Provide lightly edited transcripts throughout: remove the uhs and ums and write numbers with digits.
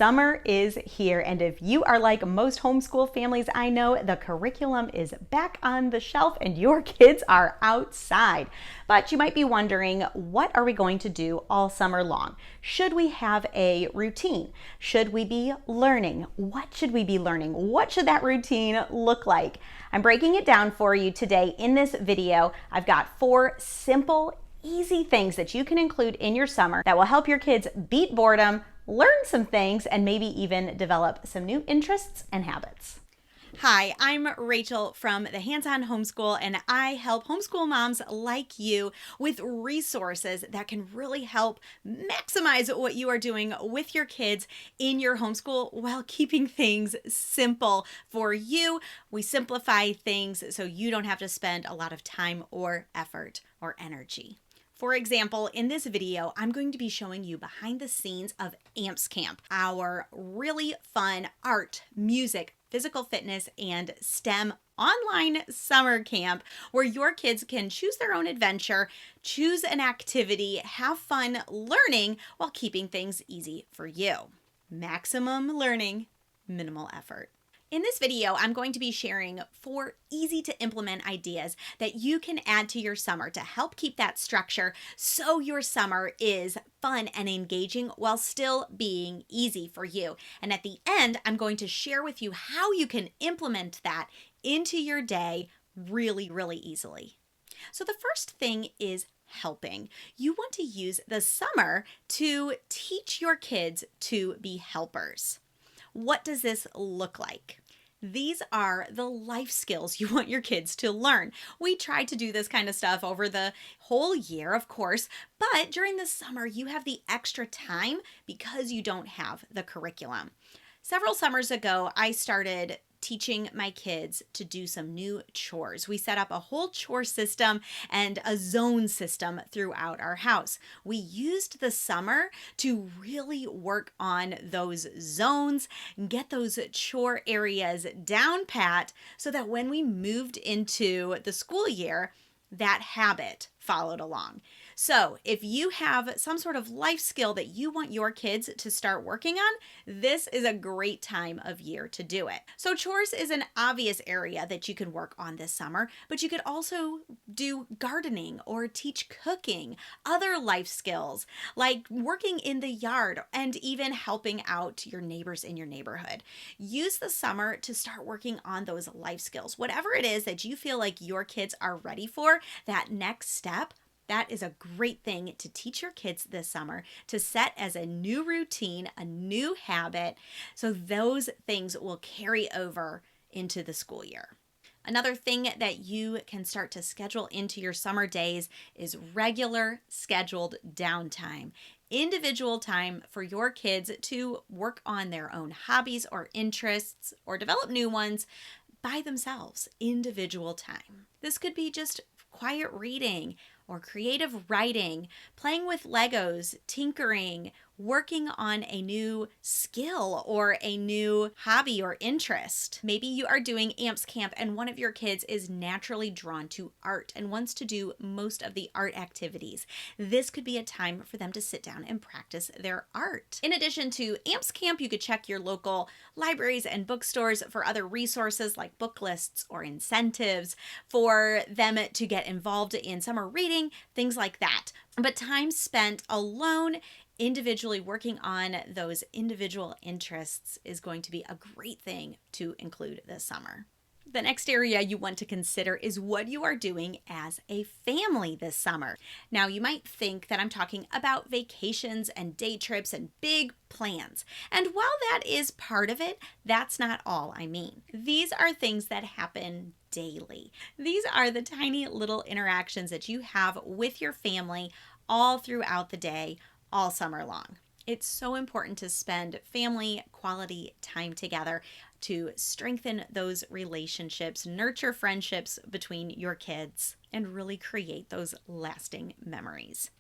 Summer is here, and if you are like most homeschool families I know, the curriculum is back on the shelf and your kids are outside. But you might be wondering, what are we going to do all summer long? Should we have a routine? Should we be learning? What should we be learning? What should that routine look like? I'm breaking it down for you today in this video. I've got 4 simple, easy things that you can include in your summer that will help your kids beat boredom, learn some things, and maybe even develop some new interests and habits. Hi, I'm Rachel from the Hands-On Homeschool, and I help homeschool moms like you with resources that can really help maximize what you are doing with your kids in your homeschool while keeping things simple for you. We simplify things so you don't have to spend a lot of time or effort or energy. For example, in this video, I'm going to be showing you behind the scenes of AMPS Camp, our really fun art, music, physical fitness, and STEM online summer camp where your kids can choose their own adventure, choose an activity, have fun learning while keeping things easy for you. Maximum learning, minimal effort. In this video, I'm going to be sharing 4 easy to implement ideas that you can add to your summer to help keep that structure so your summer is fun and engaging while still being easy for you. And at the end, I'm going to share with you how you can implement that into your day really, really easily. So the first thing is helping. You want to use the summer to teach your kids to be helpers. What does this look like? These are the life skills you want your kids to learn. We try to do this kind of stuff over the whole year, of course, but during the summer, you have the extra time because you don't have the curriculum. Several summers ago, I started teaching my kids to do some new chores. We set up a whole chore system and a zone system throughout our house. We used the summer to really work on those zones and get those chore areas down pat so that when we moved into the school year, that habit followed along. So if you have some sort of life skill that you want your kids to start working on, this is a great time of year to do it. So chores is an obvious area that you can work on this summer, but you could also do gardening or teach cooking, other life skills like working in the yard and even helping out your neighbors in your neighborhood. Use the summer to start working on those life skills. Whatever it is that you feel like your kids are ready for, that next step, that is a great thing to teach your kids this summer to set as a new routine, a new habit, so those things will carry over into the school year. Another thing that you can start to schedule into your summer days is regular scheduled downtime. Individual time for your kids to work on their own hobbies or interests or develop new ones by themselves. Individual time. This could be just quiet reading or creative writing, playing with Legos, tinkering, working on a new skill or a new hobby or interest. Maybe you are doing AMPS Camp and one of your kids is naturally drawn to art and wants to do most of the art activities. This could be a time for them to sit down and practice their art. In addition to AMPS Camp, you could check your local libraries and bookstores for other resources like book lists or incentives for them to get involved in summer reading, things like that. But time spent alone individually working on those individual interests is going to be a great thing to include this summer. The next area you want to consider is what you are doing as a family this summer. Now, you might think that I'm talking about vacations and day trips and big plans. And while that is part of it, that's not all I mean. These are things that happen daily. These are the tiny little interactions that you have with your family all throughout the day, all summer long. It's so important to spend family quality time together to strengthen those relationships, nurture friendships between your kids, and really create those lasting memories.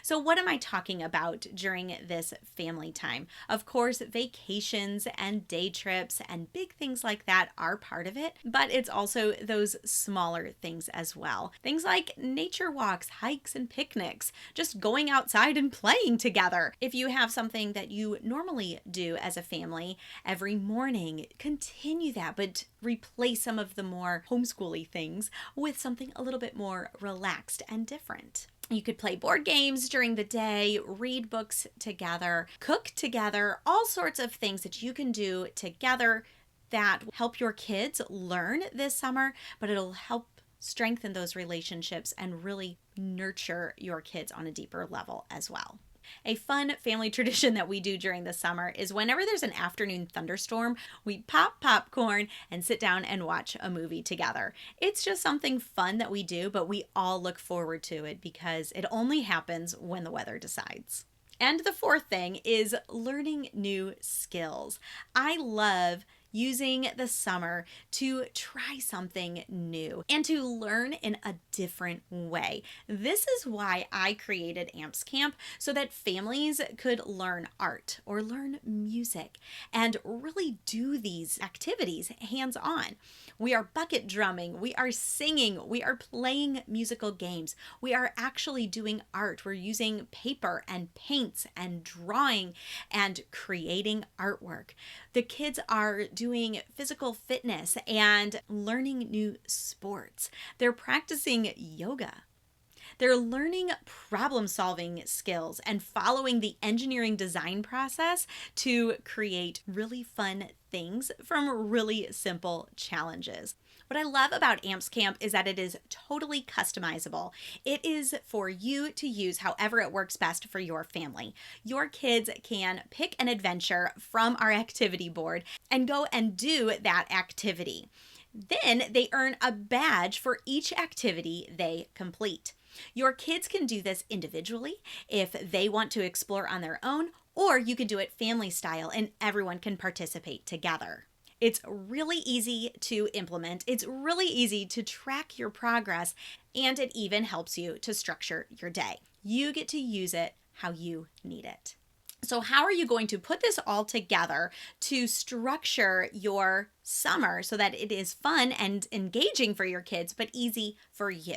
So, what am I talking about during this family time? Of course, vacations and day trips and big things like that are part of it, but it's also those smaller things as well. Things like nature walks, hikes, and picnics, just going outside and playing together. If you have something that you normally do as a family every morning, continue that, but replace some of the more homeschooly things with something a little bit more relaxed and different. You could play board games during the day, read books together, cook together, all sorts of things that you can do together that help your kids learn this summer, but it'll help strengthen those relationships and really nurture your kids on a deeper level as well. A fun family tradition that we do during the summer is whenever there's an afternoon thunderstorm, we pop popcorn and sit down and watch a movie together. It's just something fun that we do, but we all look forward to it because it only happens when the weather decides. And the fourth thing is learning new skills. I love using the summer to try something new and to learn in a different way. This is why I created AMPS Camp, so that families could learn art or learn music and really do these activities hands-on. We are bucket drumming, we are singing, we are playing musical games, we are actually doing art. We're using paper and paints and drawing and creating artwork. The kids are doing physical fitness and learning new sports. They're practicing yoga. They're learning problem-solving skills and following the engineering design process to create really fun things from really simple challenges. What I love about AMPS Camp is that it is totally customizable. It is for you to use however it works best for your family. Your kids can pick an adventure from our activity board and go and do that activity. Then they earn a badge for each activity they complete. Your kids can do this individually if they want to explore on their own, or you can do it family style and everyone can participate together. It's really easy to implement. It's really easy to track your progress, and it even helps you to structure your day. You get to use it how you need it. So how are you going to put this all together to structure your summer so that it is fun and engaging for your kids, but easy for you?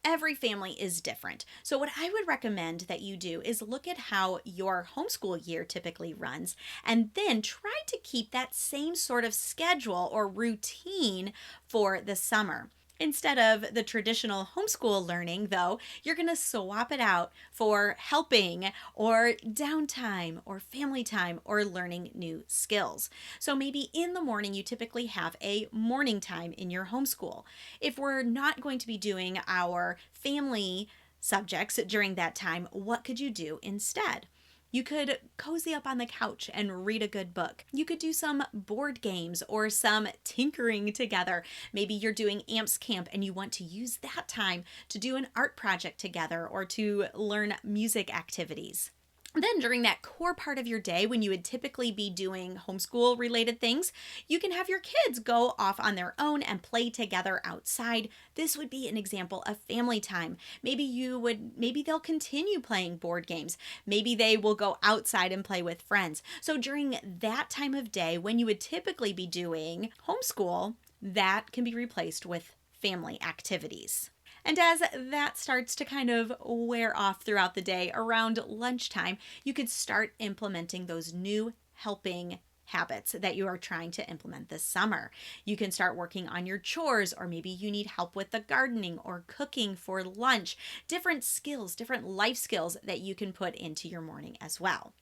Every family is different. So what I would recommend that you do is look at how your homeschool year typically runs and then try to keep that same sort of schedule or routine for the summer. Instead of the traditional homeschool learning, though, you're going to swap it out for helping or downtime or family time or learning new skills. So maybe in the morning, you typically have a morning time in your homeschool. If we're not going to be doing our family subjects during that time, what could you do instead? You could cozy up on the couch and read a good book. You could do some board games or some tinkering together. Maybe you're doing AMPS Camp and you want to use that time to do an art project together or to learn music activities. Then during that core part of your day when you would typically be doing homeschool related things, you can have your kids go off on their own and play together outside. This would be an example of family time. Maybe they'll continue playing board games. Maybe they will go outside and play with friends. So during that time of day when you would typically be doing homeschool, that can be replaced with family activities. And as that starts to kind of wear off throughout the day around lunchtime, you could start implementing those new helping habits that you are trying to implement this summer. You can start working on your chores, or maybe you need help with the gardening or cooking for lunch. Different skills, different life skills that you can put into your morning as well.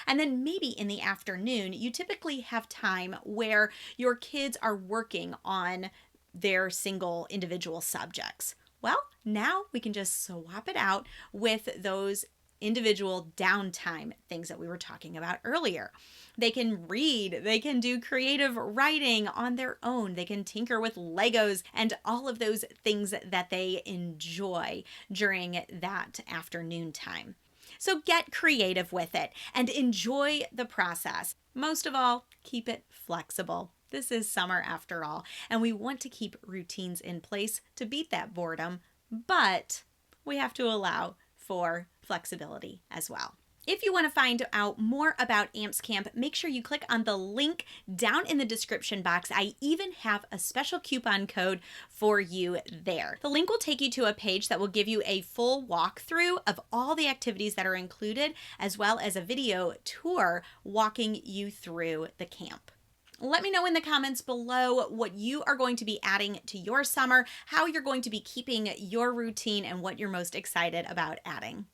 And then maybe in the afternoon, you typically have time where your kids are working on their single individual subjects. Well, now we can just swap it out with those individual downtime things that we were talking about earlier. They can read, they can do creative writing on their own, they can tinker with Legos and all of those things that they enjoy during that afternoon time. So get creative with it and enjoy the process. Most of all, keep it flexible. This is summer after all, and we want to keep routines in place to beat that boredom, but we have to allow for flexibility as well. If you want to find out more about AMPS Camp, make sure you click on the link down in the description box. I even have a special coupon code for you there. The link will take you to a page that will give you a full walkthrough of all the activities that are included, as well as a video tour walking you through the camp. Let me know in the comments below what you are going to be adding to your summer, how you're going to be keeping your routine, and what you're most excited about adding.